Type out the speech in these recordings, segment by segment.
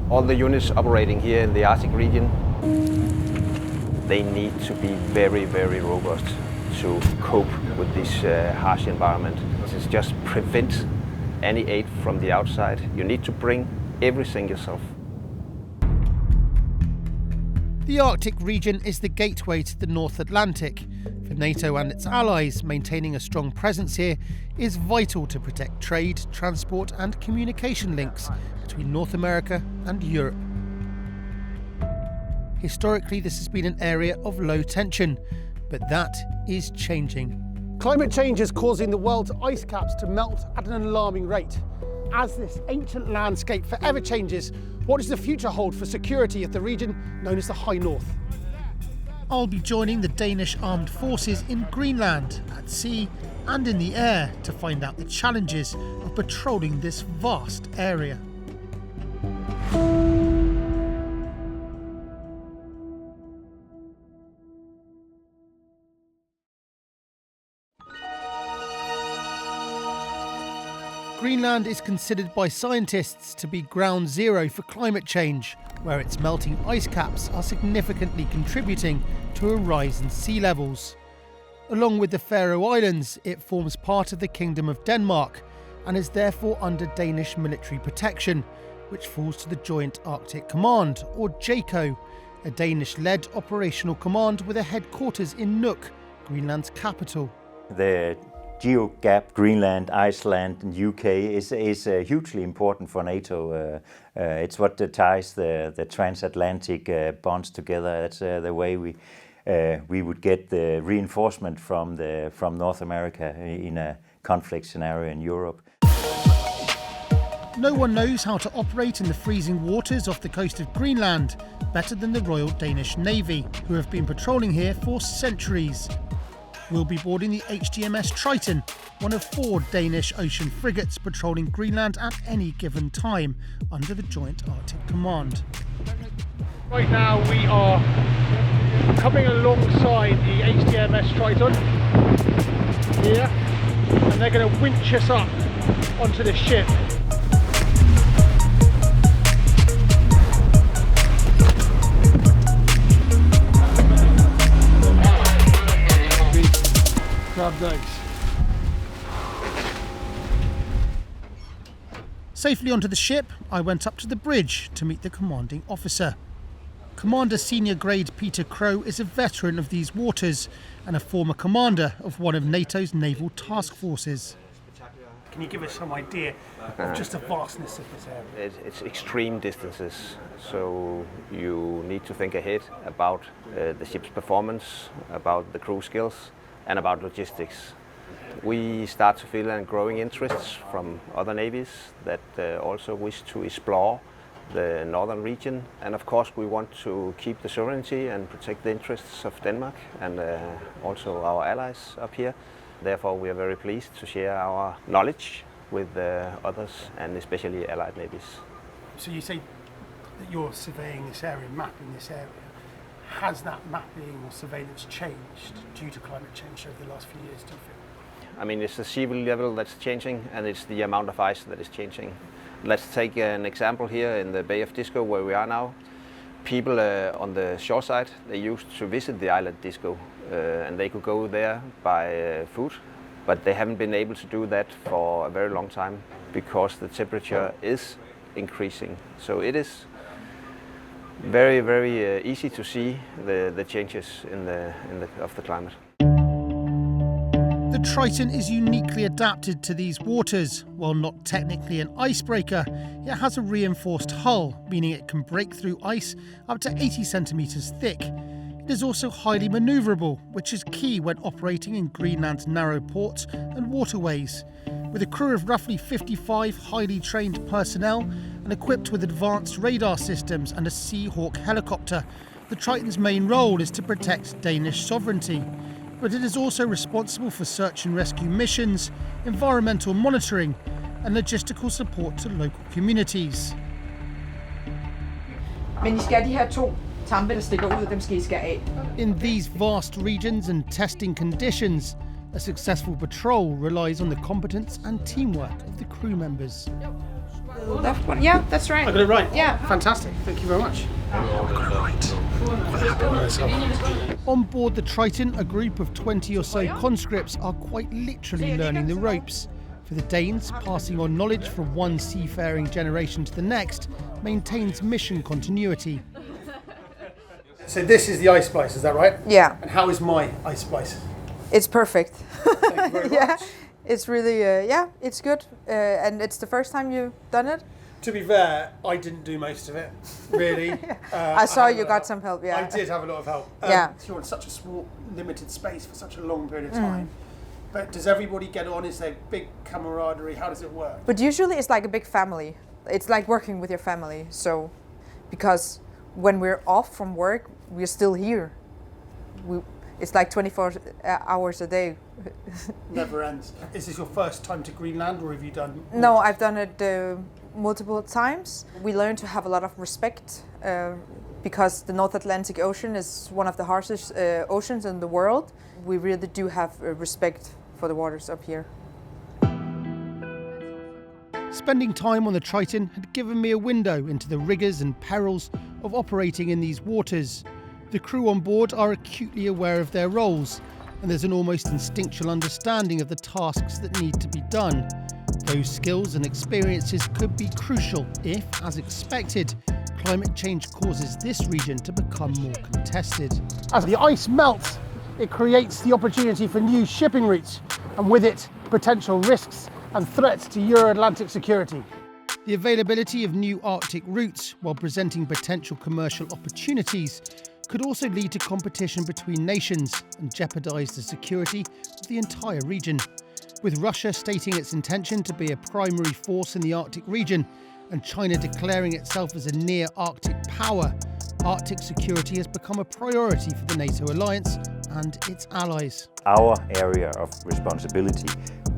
All the units operating here in the Arctic region, they need to be very, very robust to cope with this harsh environment. It's just prevent any aid from the outside. You need to bring everything yourself. The Arctic region is the gateway to the North Atlantic. For NATO and its allies, maintaining a strong presence here is vital to protect trade, transport and communication links between North America and Europe. Historically, this has been an area of low tension, but that is changing. Climate change is causing the world's ice caps to melt at an alarming rate. As this ancient landscape forever changes, what does the future hold for security of the region known as the High North? I'll be joining the Danish armed forces in Greenland, at sea and in the air, to find out the challenges of patrolling this vast area. Greenland is considered by scientists to be ground zero for climate change, where its melting ice caps are significantly contributing to a rise in sea levels. Along with the Faroe Islands, it forms part of the Kingdom of Denmark and is therefore under Danish military protection, which falls to the Joint Arctic Command, or JACO, a Danish-led operational command with a headquarters in Nuuk, Greenland's capital. The geo-gap, Greenland, Iceland and UK is hugely important for NATO. It's what ties the transatlantic bonds together. That's the way we would get the reinforcement from North America in a conflict scenario in Europe. No one knows how to operate in the freezing waters off the coast of Greenland better than the Royal Danish Navy, who have been patrolling here for centuries. We'll be boarding the HDMS Triton, one of 4 Danish ocean frigates patrolling Greenland at any given time under the Joint Arctic Command. Right now we are coming alongside the HDMS Triton here, and they're going to winch us up onto the ship. Grab those. Safely onto the ship, I went up to the bridge to meet the commanding officer. Commander Senior Grade Peter Crow is a veteran of these waters and a former commander of one of NATO's naval task forces. Can you give us some idea of just the vastness of this area? It's extreme distances, so you need to think ahead about the ship's performance, about the crew skills and about logistics. We start to feel a growing interest from other navies that also wish to explore the northern region, and of course we want to keep the sovereignty and protect the interests of Denmark and also our allies up here. Therefore we are very pleased to share our knowledge with others and especially allied navies. So you say that you're surveying this area, mapping this area. Has that mapping or surveillance changed due to climate change over the last few years, do you feel? I mean, it's the sea level that's changing and it's the amount of ice that is changing. Let's take an example here in the Bay of Disco where we are now. People on the shore side, they used to visit the island Disco and they could go there by foot, but they haven't been able to do that for a very long time because the temperature is increasing. So it is very, very easy to see the changes of the climate. The Triton is uniquely adapted to these waters. While not technically an icebreaker, it has a reinforced hull, meaning it can break through ice up to 80 centimetres thick. It is also highly manoeuvrable, which is key when operating in Greenland's narrow ports and waterways. With a crew of roughly 55 highly trained personnel and equipped with advanced radar systems and a Seahawk helicopter, the Triton's main role is to protect Danish sovereignty. But it is also responsible for search and rescue missions, environmental monitoring and logistical support to local communities. Men I skal de her 2 tampe, der stikker ud, dem skal I skære af. In these vast regions and testing conditions, a successful patrol relies on the competence and teamwork of the crew members. Der left one. Yeah, that's right. I got it right? Yeah. Fantastic. Thank you very much. I got it right. Quite happy with myself. On board the Triton, a group of 20 or so conscripts are quite literally learning the ropes. For the Danes, passing on knowledge from one seafaring generation to the next maintains mission continuity. So this is the ice splice, is that right? Yeah. And how is my ice splice? It's perfect. Thank you very Yeah, much. it's really, yeah, it's good. And it's the first time you've done it? To be fair, I didn't do most of it, really. I saw had a you lot got of some help, yeah. I did have a lot of help. Yeah. You're in such a small, limited space for such a long period of time. But does everybody get on? Is there big camaraderie? How does it work? But usually it's like a big family. It's like working with your family. So, because when we're off from work, we're still here. It's like 24 hours a day. Never ends. Is this your first time to Greenland, or have you done? No, I've done it multiple times. We learn to have a lot of respect because the North Atlantic Ocean is one of the harshest oceans in the world. We really do have respect for the waters up here. Spending time on the Triton had given me a window into the rigours and perils of operating in these waters. The crew on board are acutely aware of their roles, and there's an almost instinctual understanding of the tasks that need to be done. Those skills and experiences could be crucial if, as expected, climate change causes this region to become more contested. As the ice melts, it creates the opportunity for new shipping routes, and with it, potential risks and threats to Euro-Atlantic security. The availability of new Arctic routes, while presenting potential commercial opportunities, could also lead to competition between nations and jeopardise the security of the entire region. With Russia stating its intention to be a primary force in the Arctic region and China declaring itself as a near-Arctic power, Arctic security has become a priority for the NATO alliance and its allies. Our area of responsibility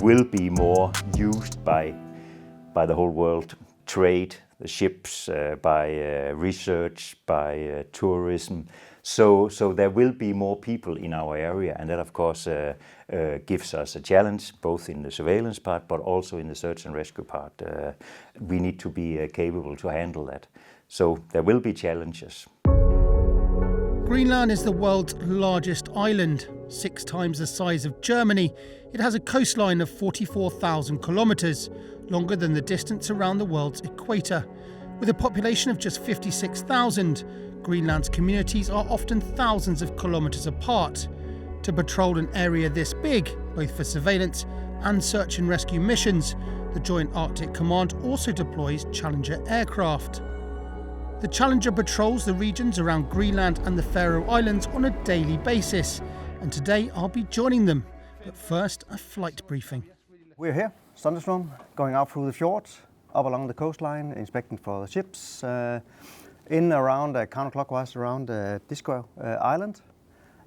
will be more used by the whole world. Trade, the ships, by research, by tourism. So there will be more people in our area, and that of course gives us a challenge, both in the surveillance part, but also in the search and rescue part. We need to be capable to handle that. So there will be challenges. Greenland is the world's largest island, 6 times the size of Germany. It has a coastline of 44,000 kilometres, longer than the distance around the world's equator. With a population of just 56,000, Greenland's communities are often thousands of kilometres apart. To patrol an area this big, both for surveillance and search and rescue missions, the Joint Arctic Command also deploys Challenger aircraft. The Challenger patrols the regions around Greenland and the Faroe Islands on a daily basis, and today I'll be joining them. But first, a flight briefing. We're here, Thunderstorm, going out through the fjords, up along the coastline, inspecting for the ships, around counterclockwise around Disco Island,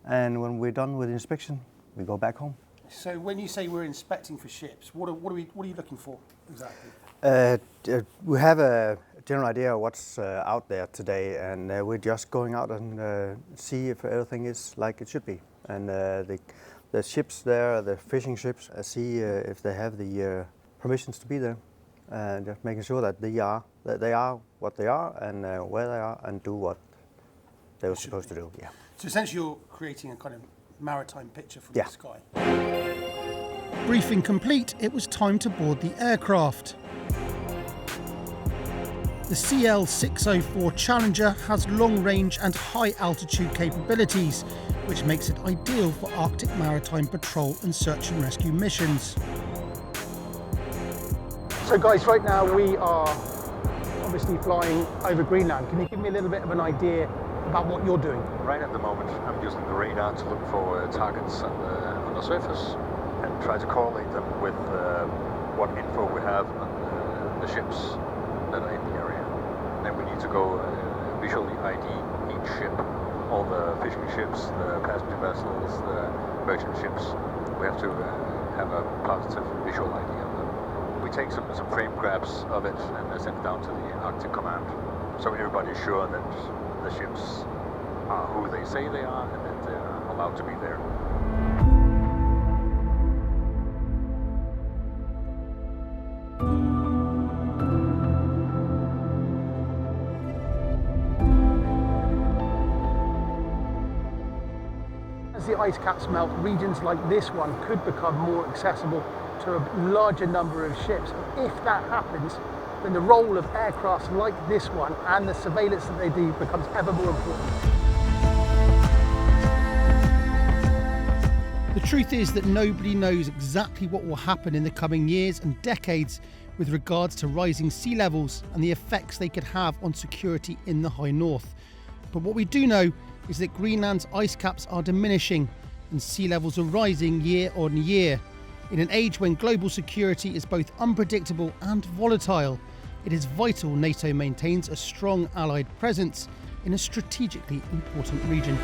and when we're done with the inspection, we go back home. So when you say we're inspecting for ships, what are you looking for exactly? We have a general idea of what's out there today, and we're just going out and see if everything is like it should be. And the ships there, the fishing ships, see if they have the permissions to be there, and just making sure that they are what they are and where they are and do what they were supposed to do. Yeah. So essentially, you're creating a kind of maritime picture from Yeah. the sky. Briefing complete, it was time to board the aircraft. The CL-604 Challenger has long-range and high-altitude capabilities, which makes it ideal for Arctic maritime patrol and search and rescue missions. So guys, right now we are obviously flying over Greenland. Can you give me a little bit of an idea about what you're doing? Right at the moment, I'm using the radar to look for targets on the surface and try to correlate them with what info we have on the ships that are in the area. Then we need to go visually ID each ship, all the fishing ships, the passenger vessels, the merchant ships. We have to have a positive visual ID of them. We take some frame grabs of it and send it down to the Arctic Command, so everybody's sure that the ships are who they say they are and that they're allowed to be there. as the ice caps melt, regions like this one could become more accessible to a larger number of ships. If that happens, then the role of aircrafts like this one and the surveillance that they do becomes ever more important. The truth is that nobody knows exactly what will happen in the coming years and decades with regards to rising sea levels and the effects they could have on security in the high north. But what we do know is that Greenland's ice caps are diminishing and sea levels are rising year on year. In an age when global security is both unpredictable and volatile, it is vital NATO maintains a strong allied presence in a strategically important region.